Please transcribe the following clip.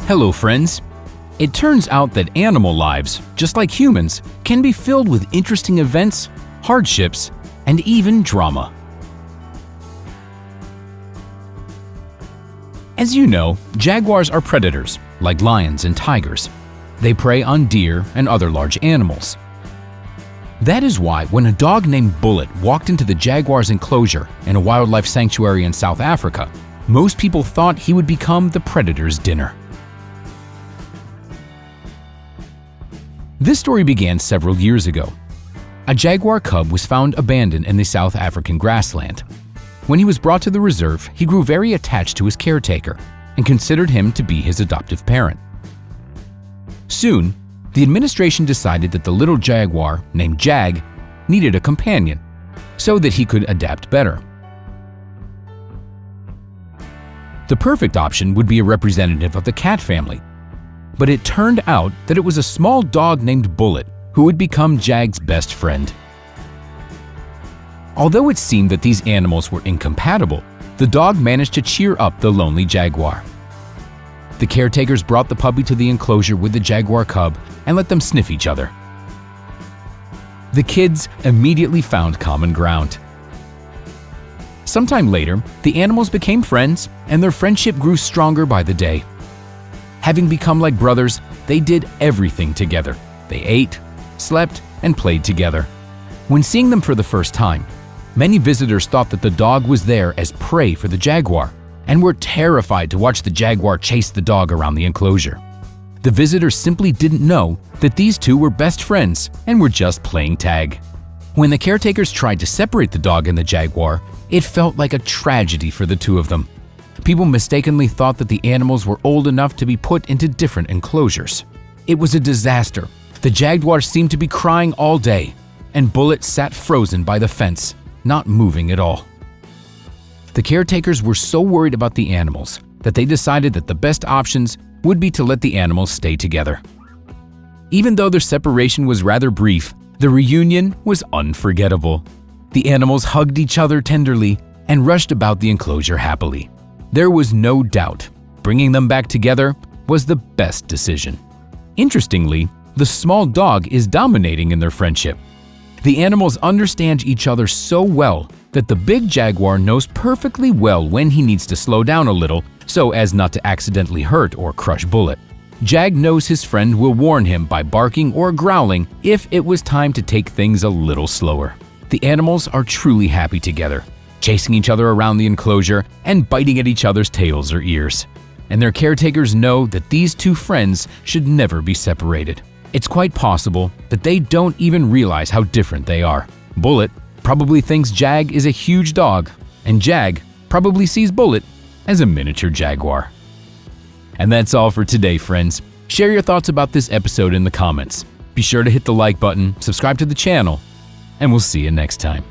Hello friends! It turns out that animal lives, just like humans, can be filled with interesting events, hardships, and even drama. As you know, jaguars are predators, like lions and tigers. They prey on deer and other large animals. That is why when a dog named Bullet walked into the jaguar's enclosure in a wildlife sanctuary in South Africa, most people thought he would become the predator's dinner. This story began several years ago. A jaguar cub was found abandoned in the South African grassland. When he was brought to the reserve, he grew very attached to his caretaker and considered him to be his adoptive parent. Soon, the administration decided that the little jaguar, named Jag, needed a companion so that he could adapt better. The perfect option would be a representative of the cat family, but it turned out that it was a small dog named Bullet who would become Jag's best friend. Although it seemed that these animals were incompatible, the dog managed to cheer up the lonely jaguar. The caretakers brought the puppy to the enclosure with the jaguar cub and let them sniff each other. The kids immediately found common ground. Sometime later, the animals became friends, and their friendship grew stronger by the day. Having become like brothers, they did everything together. They ate, slept, and played together. When seeing them for the first time, many visitors thought that the dog was there as prey for the jaguar and were terrified to watch the jaguar chase the dog around the enclosure. The visitors simply didn't know that these two were best friends and were just playing tag. When the caretakers tried to separate the dog and the jaguar, it felt like a tragedy for the two of them. People mistakenly thought that the animals were old enough to be put into different enclosures. It was a disaster. The jaguar seemed to be crying all day, and Bullet sat frozen by the fence, not moving at all. The caretakers were so worried about the animals that they decided that the best options would be to let the animals stay together. Even though their separation was rather brief, the reunion was unforgettable. The animals hugged each other tenderly and rushed about the enclosure happily. There was no doubt bringing them back together was the best decision. Interestingly, the small dog is dominating in their friendship. The animals understand each other so well that the big jaguar knows perfectly well when he needs to slow down a little so as not to accidentally hurt or crush Bullet. Jag knows his friend will warn him by barking or growling if it was time to take things a little slower. The animals are truly happy together, chasing each other around the enclosure and biting at each other's tails or ears. And their caretakers know that these two friends should never be separated. It's quite possible that they don't even realize how different they are. Bullet probably thinks Jag is a huge dog, and Jag probably sees Bullet as a miniature jaguar. And that's all for today, friends. Share your thoughts about this episode in the comments. Be sure to hit the like button, subscribe to the channel, and we'll see you next time.